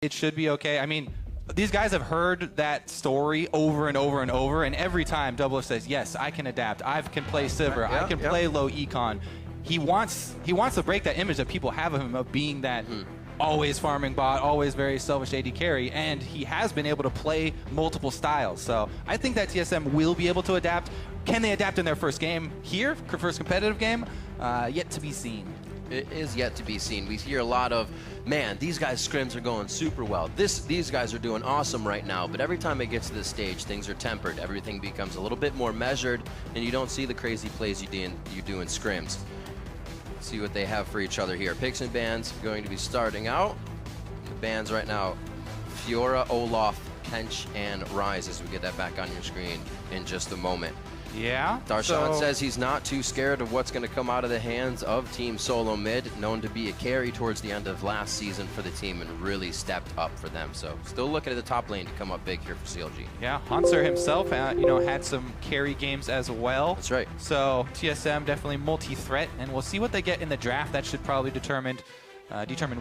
it should be okay. I mean, these guys have heard that story over and over and over, and every time Double says, yes, I can adapt, I can play Sivir, I can play low econ. He wants to break that image that people have of him of being that always farming bot, always very selfish AD carry, and he has been able to play multiple styles. So I think that TSM will be able to adapt. Can they adapt in their first game here, first competitive game? Yet to be seen. It is yet to be seen. We hear a lot of, man, these guys' scrims are going super well. These guys are doing awesome right now. But every time it gets to this stage, things are tempered. Everything becomes a little bit more measured, and you don't see the crazy plays you do in scrims. Let's see what they have for each other here. Picks and bans going to be starting out. The bans right now, Fiora, Olaf, Kench, and Ryze, as we get that back on your screen in just a moment. Yeah. Darshan says he's not too scared of what's going to come out of the hands of Team Solo Mid, known to be a carry towards the end of last season for the team and really stepped up for them. So still looking at the top lane to come up big here for CLG. Yeah, Hanser himself, had some carry games as well. That's right. So TSM definitely multi-threat, and we'll see what they get in the draft. That should probably determine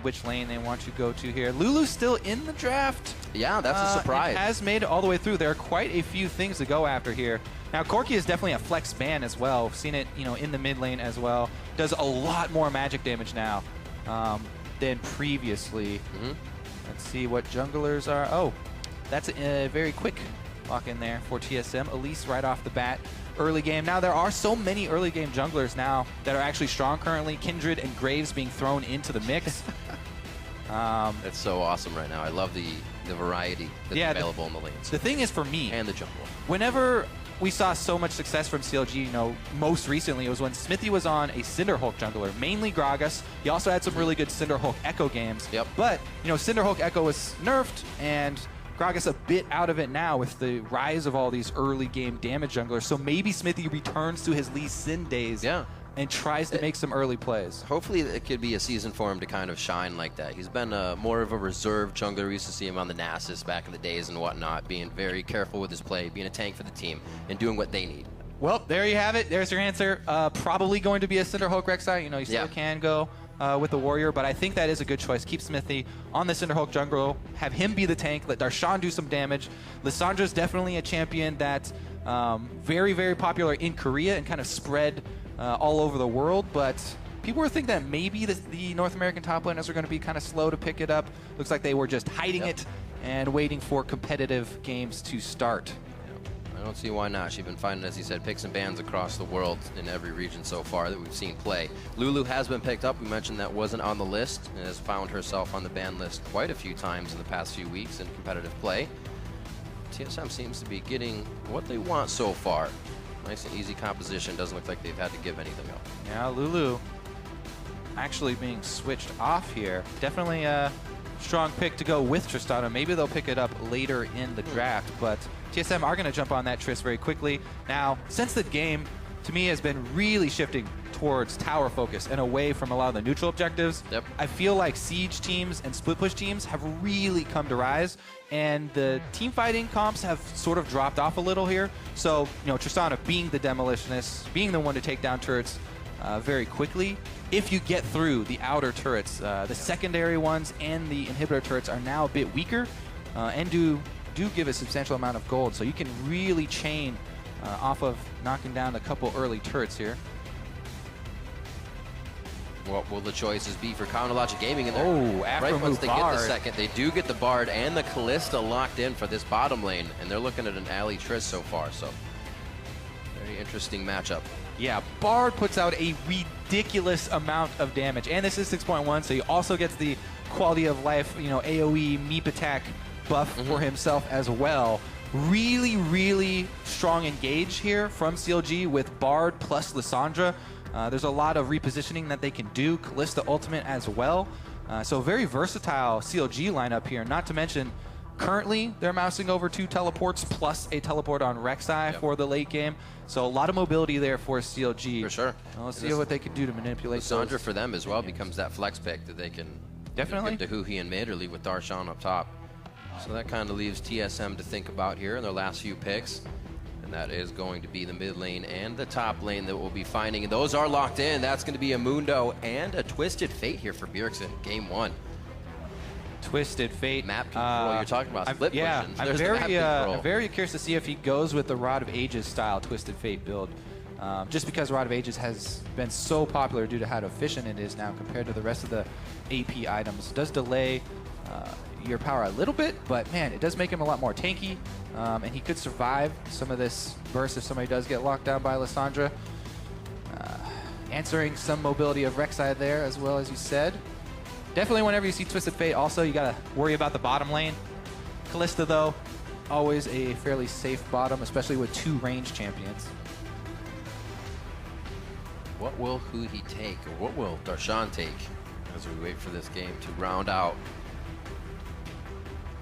which lane they want to go to here. Lulu's still in the draft. Yeah, that's a surprise. Has made it all the way through. There are quite a few things to go after here. Now, Corki is definitely a flex ban as well. We've seen it, in the mid lane as well. Does a lot more magic damage now than previously. Let's see what junglers are. Oh, that's a very quick lock in there for TSM. Elise right off the bat. Early game. Now, there are so many early game junglers now that are actually strong currently. Kindred and Graves being thrown into the mix. That's so awesome right now. I love the variety that's available in the lanes. The thing is, for me, and the jungle. Whenever we saw so much success from CLG, most recently it was when Smithy was on a Cinderhulk jungler, mainly Gragas. He also had some really good Cinderhulk Echo games. Yep. But, Cinderhulk Echo was nerfed, and Gragas a bit out of it now with the rise of all these early game damage junglers. So maybe Smithy returns to his Lee Sin days and tries to make some early plays. Hopefully it could be a season for him to kind of shine like that. He's been more of a reserve jungler. We used to see him on the Nasus back in the days and whatnot, being very careful with his play, being a tank for the team, and doing what they need. Well, there you have it. There's your answer. Probably going to be a Cinderhulk Rek'Sai. You still can go with the Warrior, but I think that is a good choice. Keep Smithy on the Cinderhulk jungle, have him be the tank, let Darshan do some damage. Lissandra's definitely a champion that's very, very popular in Korea and kind of spread all over the world, but people were thinking that maybe the North American top laners are going to be kind of slow to pick it up. Looks like they were just hiding it and waiting for competitive games to start. I don't see why not. She's been finding, as he said, picks and bans across the world in every region so far that we've seen play. Lulu has been picked up. We mentioned that wasn't on the list and has found herself on the ban list quite a few times in the past few weeks in competitive play. TSM seems to be getting what they want so far. Nice and easy composition. Doesn't look like they've had to give anything up. Yeah, Lulu actually being switched off here. Definitely a strong pick to go with Tristana. Maybe they'll pick it up later in the draft, but TSM are going to jump on that Trist very quickly. Now, since the game, to me, has been really shifting towards tower focus and away from a lot of the neutral objectives, I feel like siege teams and split push teams have really come to rise, and the team fighting comps have sort of dropped off a little here. So, Tristana being the demolitionist, being the one to take down turrets very quickly. If you get through the outer turrets, the secondary ones and the inhibitor turrets are now a bit weaker and do give a substantial amount of gold. So you can really chain off of knocking down a couple early turrets here. What will the choices be for Counterlogic Gaming in there? Oh, after right once they get the Bard. second, they do get the Bard and the Kalista locked in for this bottom lane, and they're looking at an Ali Triss so far, so very interesting matchup. Yeah, Bard puts out a ridiculous amount of damage, and this is 6.1, so he also gets the quality of life, AoE, meep attack buff for himself as well. Really, really strong engage here from CLG with Bard plus Lissandra. There's a lot of repositioning that they can do. Kalista ultimate as well. So very versatile CLG lineup here. Not to mention, currently they're mousing over 2 teleports plus a teleport on Rek'Sai for the late game. So a lot of mobility there for CLG. For sure. Let's see what they can do to manipulate Lissandra for them as well becomes that flex pick that they can definitely give to Huhi and mid or leave with Darshan up top. So that kind of leaves TSM to think about here in their last few picks. And that is going to be the mid lane and the top lane that we'll be finding. And those are locked in. That's going to be a Mundo and a Twisted Fate here for Bjergsen, game 1. Twisted Fate. Map control. You're talking about split pushing. I'm very curious to see if he goes with the Rod of Ages style Twisted Fate build. Just because Rod of Ages has been so popular due to how efficient it is now compared to the rest of the AP items. It does delay your power a little bit, but man, it does make him a lot more tanky, and he could survive some of this burst if somebody does get locked down by Lissandra. Answering some mobility of Rek'Sai there as well, as you said. Definitely whenever you see Twisted Fate, also you gotta worry about the bottom lane. Kalista though, always a fairly safe bottom, especially with 2 range champions. What will Huhi take, or what will Darshan take as we wait for this game to round out?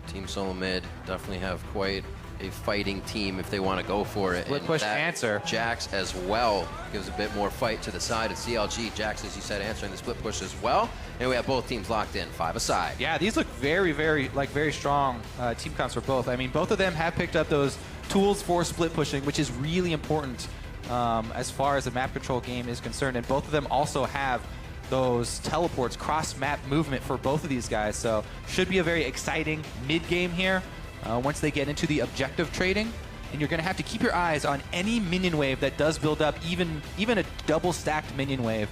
Team Solo Mid definitely have quite a fighting team if they want to go for it. Split push answer. Jax as well gives a bit more fight to the side of CLG. Jax, as you said, answering the split push as well. And we have both teams locked in, 5 aside. Yeah, these look very, very strong team comps for both. I mean, both of them have picked up those tools for split pushing, which is really important as far as the map control game is concerned. And both of them also have those teleports, cross-map movement for both of these guys. So should be a very exciting mid-game here once they get into the objective trading. And you're going to have to keep your eyes on any minion wave that does build up, even a double-stacked minion wave,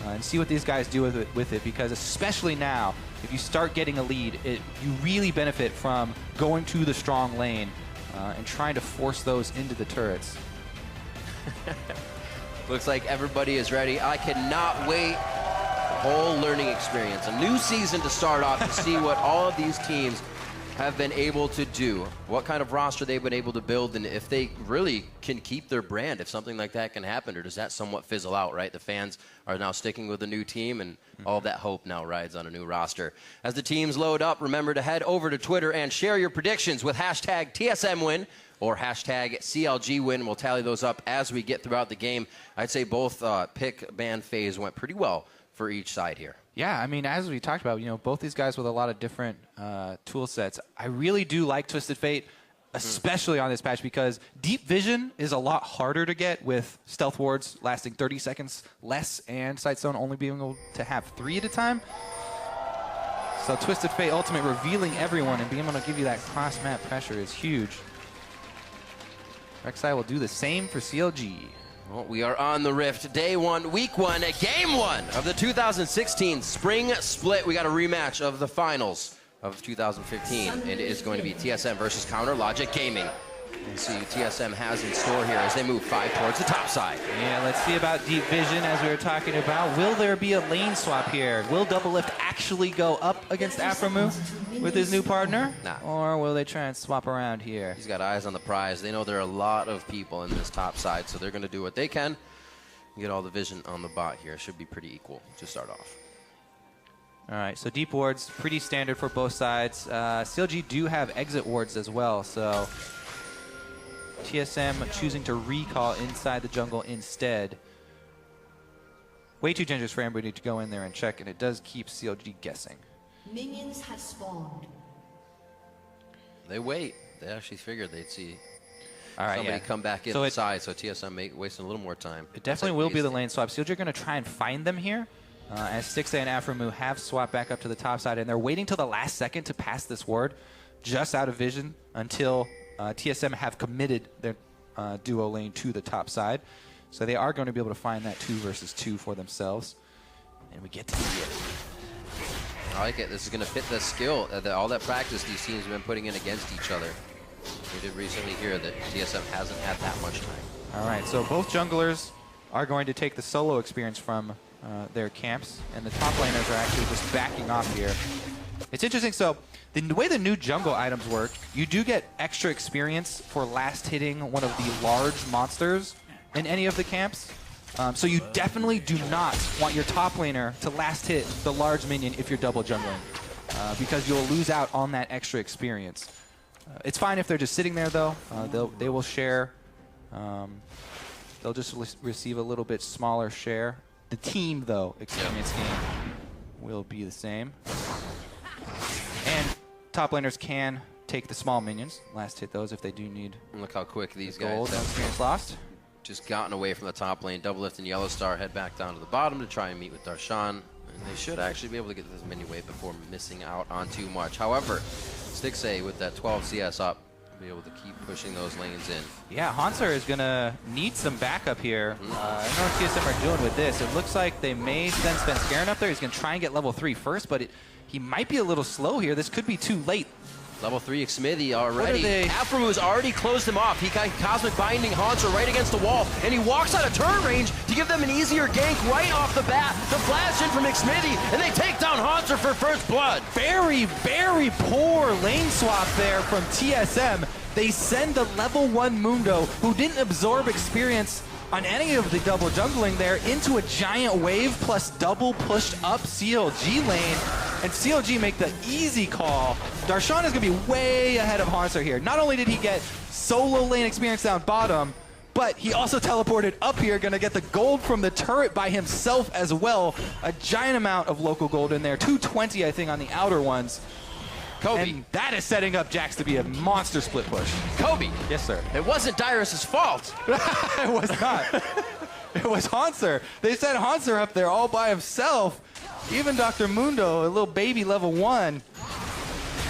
and see what these guys do with it. Because especially now, if you start getting a lead, you really benefit from going to the strong lane and trying to force those into the turrets. Looks like everybody is ready. I cannot wait. The whole learning experience. A new season to start off to see what all of these teams have been able to do, what kind of roster they've been able to build, and if they really can keep their brand, if something like that can happen, or does that somewhat fizzle out, right? The fans are now sticking with a new team, and all of that hope now rides on a new roster. As the teams load up, remember to head over to Twitter and share your predictions with hashtag TSMWin or hashtag CLGWin. We'll tally those up as we get throughout the game. I'd say both pick ban phase went pretty well for each side here. Yeah, I mean, as we talked about, both these guys with a lot of different tool sets. I really do like Twisted Fate, especially on this patch, because Deep Vision is a lot harder to get with Stealth Wards lasting 30 seconds less and Sightstone only being able to have 3 at a time. So Twisted Fate Ultimate revealing everyone and being able to give you that cross-map pressure is huge. Rek'Sai will do the same for CLG. Well, we are on the Rift, day 1, week 1, game 1 of the 2016 Spring Split. We got a rematch of the finals of 2015, and it is going to be TSM versus Counter Logic Gaming. We'll see what TSM has in store here as they move 5 towards the top side. Yeah, let's see about Deep Vision, as we were talking about. Will there be a lane swap here? Will Doublelift actually go up against Aphromoo with his new partner? Nah. Or will they try and swap around here? He's got eyes on the prize. They know there are a lot of people in this top side, so they're going to do what they can. Get all the vision on the bot here. Should be pretty equal to start off. All right, so deep wards, pretty standard for both sides. CLG do have exit wards as well, so TSM choosing to recall inside the jungle instead. Way too dangerous for anybody to go in there and check, and it does keep CLG guessing. Minions have spawned. They wait. They actually figured they'd see somebody come back inside, so TSM wasting a little more time. It definitely will be the lane swap. CLG are going to try and find them here, as Stixxay and Aphromoo have swapped back up to the top side, and they're waiting till the last second to pass this ward, just out of vision, until TSM have committed their duo lane to the top side. So they are going to be able to find that 2 versus 2 for themselves. And we get to see it. I like it. This is going to fit the skill, all that practice these teams have been putting in against each other. We did recently hear that TSM hasn't had that much time. All right, so both junglers are going to take the solo experience from their camps, and the top laners are actually just backing off here. It's interesting, so the way the new jungle items work, you do get extra experience for last hitting one of the large monsters in any of the camps. So you definitely do not want your top laner to last hit the large minion if you're double jungling, because you'll lose out on that extra experience. It's fine if they're just sitting there, though. They will share. They'll just receive a little bit smaller share. The team, though, experience gain will be the same. And top laners can take the small minions, last hit those if they do need. And look how quick these gold, guys have experience lost. Just gotten away from the top lane. Doublelift and Yellowstar head back down to the bottom to try and meet with Darshan. And They should actually be able to get this mini wave before missing out on too much. However, Stixxay with that 12 CS up, be able to keep pushing those lanes in. Yeah, Hauntzer is going to need some backup here. I don't know what TSM are doing with this. It looks like they may send Svenskeren up there. He's going to try and get level 3 first, but he might be a little slow here. This could be too late. Level 3 Xmithie already. They... Aphromoo has already closed him off. He got Cosmic Binding Hauntzer right against the wall, and he walks out of turret range to give them an easier gank right off the bat. The flash in from Xmithie, and they take down Hauntzer for first blood. Very, very poor lane swap there from TSM. They send the level 1 Mundo, who didn't absorb experience on any of the double jungling there, into a giant wave plus double pushed up CLG lane. And CLG make the easy call. Darshan is going to be way ahead of Hauntzer here. Not only did he get solo lane experience down bottom, but he also teleported up here, going to get the gold from the turret by himself as well. A giant amount of local gold in there. 220, I think, on the outer ones. Kobe. And that is setting up Jax to be a monster split push. Kobe. Yes, sir. It wasn't Dyrus' fault. It was not. It was Hauntzer. They set Hauntzer up there all by himself. Even Dr. Mundo, a little baby level 1,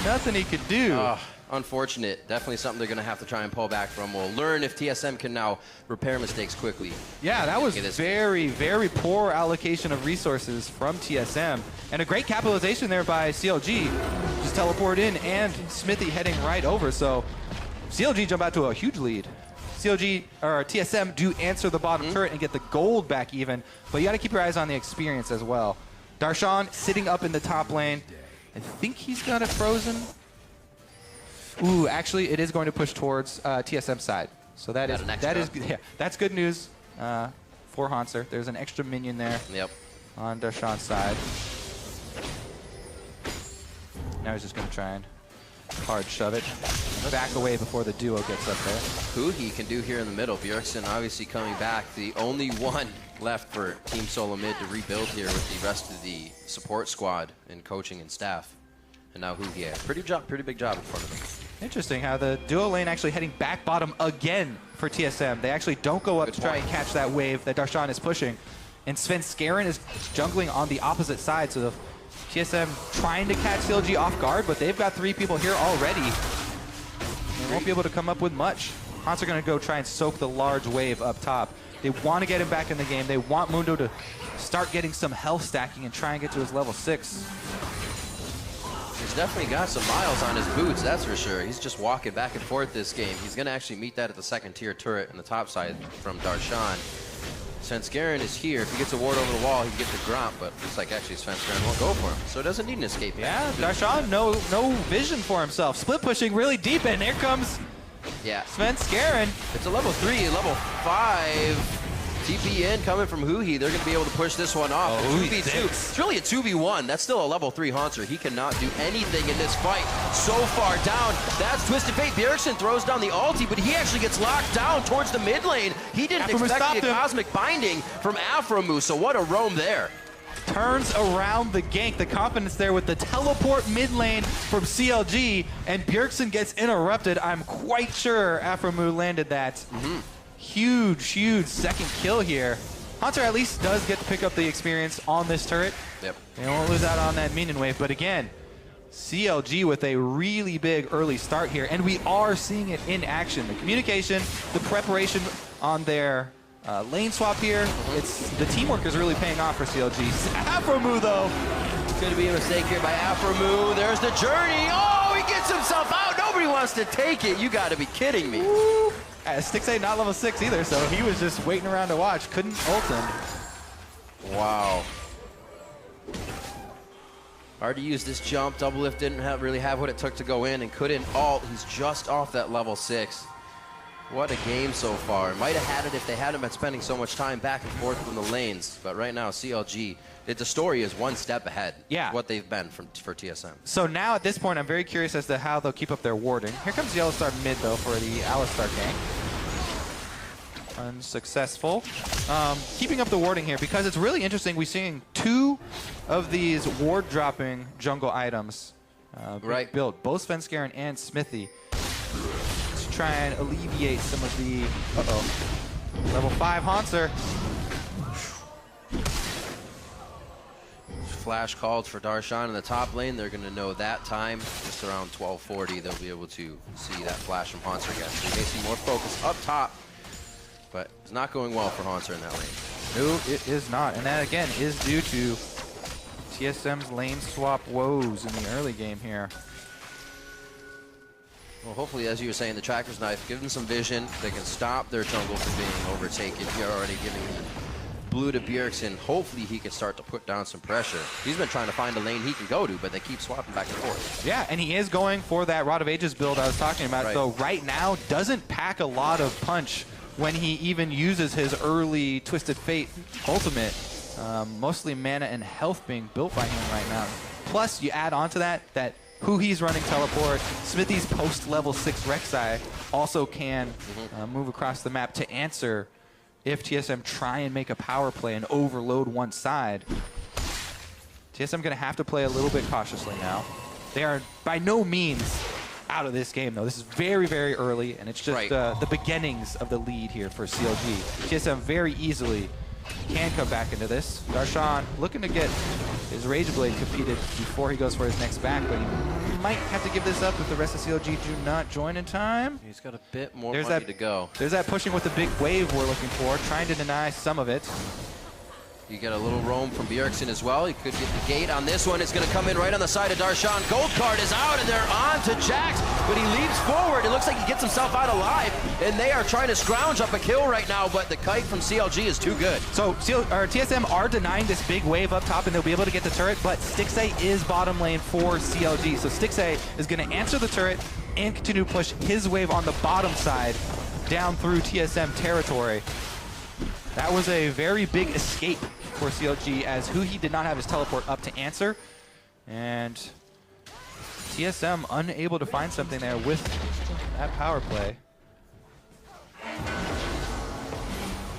nothing he could do. Unfortunate. Definitely something they're going to have to try and pull back from. We'll learn if TSM can now repair mistakes quickly. Yeah, that was very, very poor allocation of resources from TSM. And a great capitalization there by CLG. Just teleport in and Xmithie heading right over. So CLG jump out to a huge lead. CLG, or TSM, do answer the bottom turret and get the gold back even. But you got to keep your eyes on the experience as well. Darshan sitting up in the top lane. I think he's got it frozen. Ooh, actually, it is going to push towards TSM side. So that's good news for Hauntzer. There's an extra minion there on Darshan's side. Now he's just going to try and hard shove it. Back away before the duo gets up there. Who he can do here in the middle. Bjergsen obviously coming back. The only one left for Team Solo Mid to rebuild here with the rest of the support squad and coaching and staff. And now Huhi has pretty big job in front of him. Interesting how the duo lane actually heading back bottom again for TSM. They actually don't go up to try and catch that wave that Darshan is pushing. And Svenskeren is jungling on the opposite side. So the TSM trying to catch CLG off guard, but they've got 3 people here already. They won't be able to come up with much. Hauntzer going to go try and soak the large wave up top. They want to get him back in the game. They want Mundo to start getting some health stacking and try and get to his level 6. He's definitely got some miles on his boots, that's for sure. He's just walking back and forth this game. He's going to actually meet that at the second tier turret in the top side from Darshan. Svenskeren is here. If he gets a ward over the wall, he can get the Gromp, but looks like actually Svenskeren won't go for him. So it doesn't need an escape. Yeah, Darshan, no vision for himself. Split pushing really deep, and here comes Svenskeren. It's a level 3, level 5. TP in coming from Huhi. They're going to be able to push this one off. 2v2. It's really a 2v1. That's still a level 3 Hauntzer. He cannot do anything in this fight. So far down. That's Twisted Fate. Bjergsen throws down the ulti, but he actually gets locked down towards the mid lane. He didn't expect the Cosmic Binding from Aphromoo, so what a roam there. Turns around the gank. The confidence there with the teleport mid lane from CLG, and Bjergsen gets interrupted. I'm quite sure Aphromoo landed that. Huge second kill here. Hauntzer at least does get to pick up the experience on this turret. Yep. They won't lose out on that minion wave, but again, CLG with a really big early start here, and we are seeing it in action. The communication, the preparation on their lane swap here, the teamwork is really paying off for CLG. Aphromoo, though. It's going to be a mistake here by Aphromoo. There's the journey. Oh, he gets himself out. Nobody wants to take it. You got to be kidding me. Woo. Stixxay not level 6 either, so he was just waiting around to watch. Couldn't ult him. Wow. Hard to use this jump. Double lift didn't really have what it took to go in and couldn't ult. He's just off that level 6. What a game so far. Might have had it if they hadn't been spending so much time back and forth in the lanes. But right now, CLG, the story is one step ahead. Yeah. What they've been for TSM. So now at this point, I'm very curious as to how they'll keep up their warding. Here comes Yellowstar mid, though, for the Alistar gank. Unsuccessful. Keeping up the warding here, because it's really interesting. We're seeing 2 of these ward-dropping jungle items built. Both Svenskeren and Xmithie. To try and alleviate some of the... Level 5 Hauntzer. flash called for Darshan in the top lane. They're going to know that time, just around 12:40, they'll be able to see that flash from Haunter again. So you may see more focus up top, but it's not going well for Haunter in that lane. No, it is not. And that, again, is due to TSM's lane swap woes in the early game here. Well, hopefully, as you were saying, the Tracker's Knife, give them some vision. They can stop their jungle from being overtaken. You're already giving blue to Bjergsen. Hopefully, he can start to put down some pressure. He's been trying to find a lane he can go to, but they keep swapping back and forth. Yeah, and he is going for that Rod of Ages build I was talking about. Right. So right now, doesn't pack a lot of punch when he even uses his early Twisted Fate ultimate. Mostly mana and health being built by him right now. Plus, you add on to that who he's running teleport. Smithy's post-level 6 Rek'Sai also can move across the map to answer if TSM try and make a power play and overload one side. TSM going to have to play a little bit cautiously now. They are by no means out of this game, though. This is very, very early, and it's just the beginnings of the lead here for CLG. TSM very easily can come back into this. Darshan looking to get his Rage Blade competed before he goes for his next back, but he might have to give this up if the rest of CLG do not join in time. He's got a bit more money to go. There's that pushing with the big wave we're looking for, trying to deny some of it. You get a little roam from Bjergsen as well. He could get the gate on this one. It's going to come in right on the side of Darshan. Gold card is out, and they're on to Jax, but he leaps forward. It looks like he gets himself out alive, and they are trying to scrounge up a kill right now, but the kite from CLG is too good. So TSM are denying this big wave up top, and they'll be able to get the turret, but Stixxay is bottom lane for CLG. So Stixxay is going to answer the turret and continue to push his wave on the bottom side down through TSM territory. That was a very big escape for CLG, as who he did not have his teleport up to answer. And TSM unable to find something there with that power play.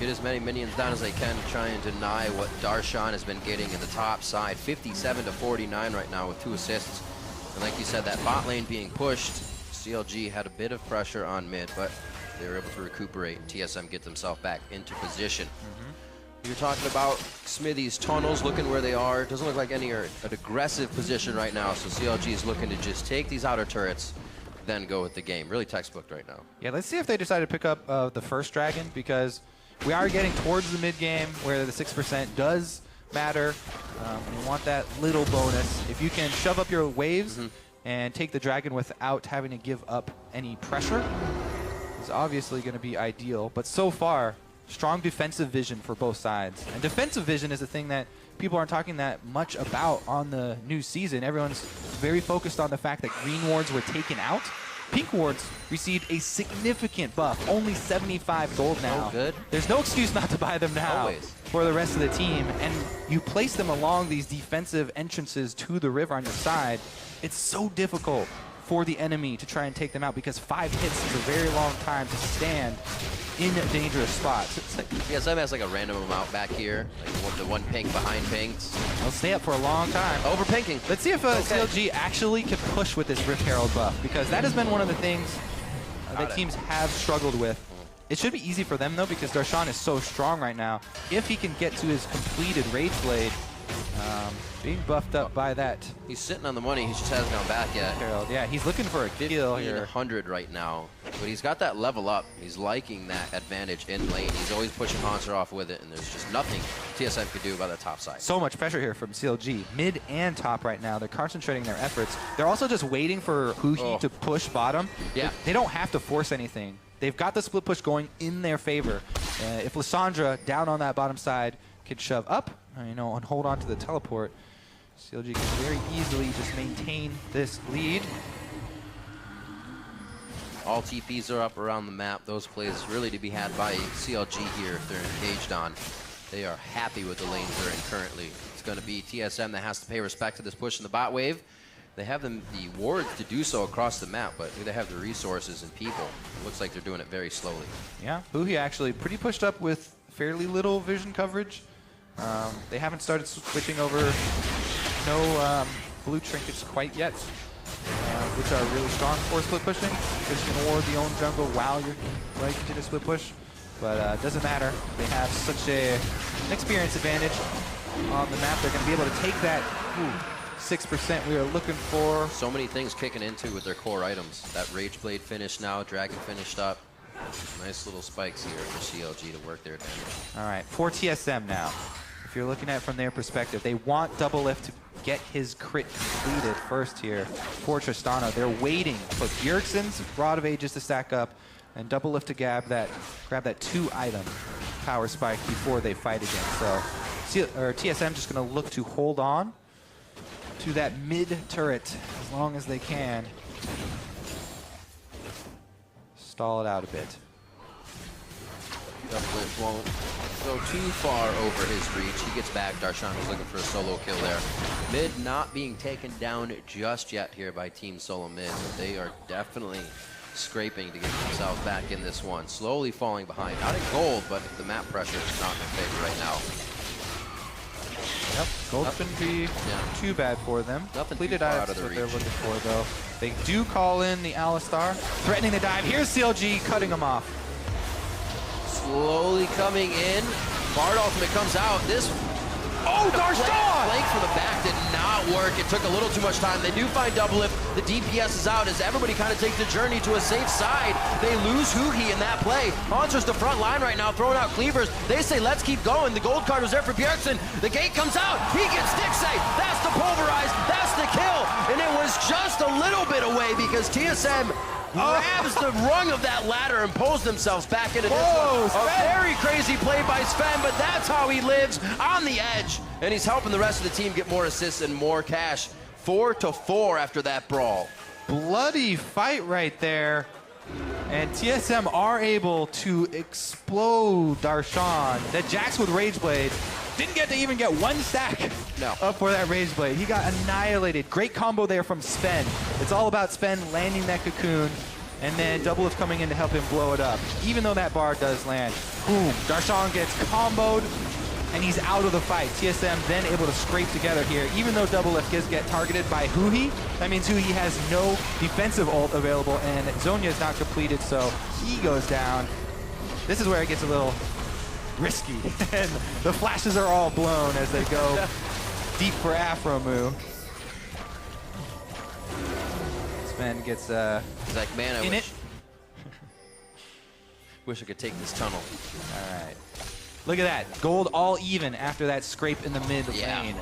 Get as many minions down as they can to try and deny what Darshan has been getting in the top side. 57 to 49 right now with 2 assists. And like you said, that bot lane being pushed, CLG had a bit of pressure on mid, but they were able to recuperate. TSM get themselves back into position. You're talking about Smithy's tunnels, looking where they are. It doesn't look like any are an aggressive position right now, so CLG is looking to just take these outer turrets, then go with the game. Really textbook right now. Yeah, let's see if they decide to pick up the first dragon, because we are getting towards the mid game where the 6% does matter. You want that little bonus. If you can shove up your waves and take the dragon without having to give up any pressure, is obviously going to be ideal. But so far, strong defensive vision for both sides. And defensive vision is a thing that people aren't talking that much about on the new season. Everyone's very focused on the fact that green wards were taken out. Pink wards received a significant buff, only 75 gold now. Oh, good. There's no excuse not to buy them now. Always. For the rest of the team. And you place them along these defensive entrances to the river on your side. It's so difficult for the enemy to try and take them out, because 5 hits is a very long time to stand in dangerous spots. It's like, Yeah, some has like a random amount back here, like the one pink behind pinks. they'll stay up for a long time. Over pinking. Let's see if CLG actually can push with this Rift Herald buff, because that has been one of the things that teams have struggled with. It should be easy for them, though, because Darshan is so strong right now. If he can get to his completed Rage Blade, being buffed up by that He's sitting on the money. He just hasn't gone back yet. Herald. Yeah, he's looking for a kill here. 100 right now, but he's got that level up. He's liking that advantage in lane. He's always pushing Haunter off with it, and there's just nothing TSM could do about the top side. So much pressure here from CLG, mid and top right now. They're concentrating their efforts. They're also just waiting for Huhi to push bottom. Yeah. They don't have to force anything. They've got the split push going in their favor. If Lissandra down on that bottom side can shove up, and hold on to the teleport, CLG can very easily just maintain this lead. All TPs are up around the map. Those plays really to be had by CLG here if they're engaged on. They are happy with the lanes they're in currently. It's going to be TSM that has to pay respect to this push in the bot wave. They have the wards to do so across the map, but do they have the resources and people? It looks like they're doing it very slowly. Yeah, Huhi actually pretty pushed up with fairly little vision coverage. They haven't started switching over no blue trinkets quite yet, which are really strong for split pushing, because you can ward the own jungle while you continue to split push. But it doesn't matter. They have such an experience advantage. on the map. They're going to be able to take that 6% we are looking for. So many things kicking into with their core items. That Rage Blade finished now, Dragon finished up. Nice little spikes here for CLG to work their damage. All right, for TSM now. If you're looking at it from their perspective, they want Doublelift to get his crit completed first here for Tristana. They're waiting for Bjergsen's Rod of Ages to stack up and Doublelift to grab that 2-item power spike before they fight again. So TSM just going to look to hold on to that mid turret as long as they can. Stall it out a bit. Doublelift won't go too far over his reach. He gets back. Darshan is looking for a solo kill there. Mid not being taken down just yet here by Team Solo Mid. They are definitely scraping to get themselves back in this one. Slowly falling behind. Not at gold, but the map pressure is not in their favor right now. Yep, gold shouldn't be too bad for them. Nothing Completed too far items out of the what they're reach. looking for, though. They do call in the Alistar, threatening the dive. Here's CLG cutting them off. Slowly coming in. Bard ultimate comes out. This Darshan! flank from the back did not work. It took a little too much time. They do find Doublelift. The DPS is out as everybody kind of takes the journey to a safe side. They lose Huhi in that play. Haunter's the front line right now, throwing out cleavers. They say, let's keep going. The gold card was there for Bjergsen. The gate comes out. He gets Stixay. That's the pulverize. That's the kill. And it was just a little bit away because TSM grabs the rung of that ladder and pulls themselves back into this one. A very crazy play by Sven, but that's how he lives, on the edge. And he's helping the rest of the team get more assists and more cash. 4-4 after that brawl. Bloody fight right there. And TSM are able to explode Darshan. That Jax with Rage Blade didn't get to even get one stack up for that Rage Blade. He got annihilated. Great combo there from Sven. It's all about Sven landing that cocoon and then Doublelift coming in to help him blow it up. Even though that bar does land. Boom. Darshan gets comboed and he's out of the fight. TSM then able to scrape together here. Even though Doublelift does get targeted by Huhi, that means Huhi has no defensive ult available and Zhonya is not completed, so he goes down. This is where it gets a little risky, and the flashes are all blown as they go deep for Aphromoo. Sven gets He's like, man, I wish I could take this tunnel. All right. Look at that. Gold all even after that scrape in the mid lane.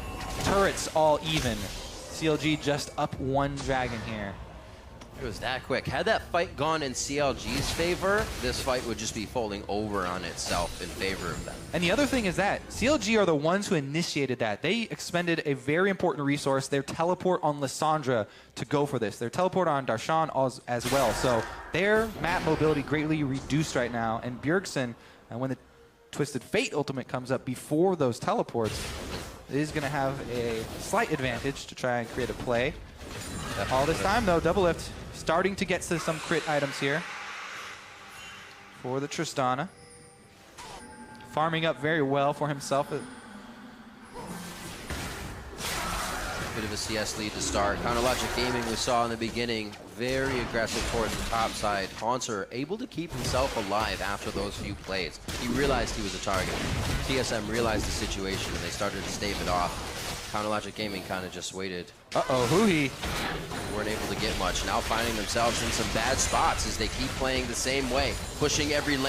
Turrets all even. CLG just up one dragon here. It was that quick. Had that fight gone in CLG's favor, this fight would just be folding over on itself in favor of them. And the other thing is that CLG are the ones who initiated that. They expended a very important resource, their teleport on Lissandra, to go for this. Their teleport on Darshan as well. So their map mobility greatly reduced right now. And Bjergsen, when the Twisted Fate ultimate comes up before those teleports, is going to have a slight advantage to try and create a play. All this time, though, Doublelift starting to get to some crit items here for the Tristana. Farming up very well for himself. Bit of a CS lead to start. Counterlogic Gaming we saw in the beginning, very aggressive towards the top side. Haunter able to keep himself alive after those few plays. He realized he was a target. TSM realized the situation and they started to stave it off. Counterlogic Gaming kind of just waited. Uh-oh, Huhi. Weren't able to get much. Now finding themselves in some bad spots as they keep playing the same way, pushing every lane.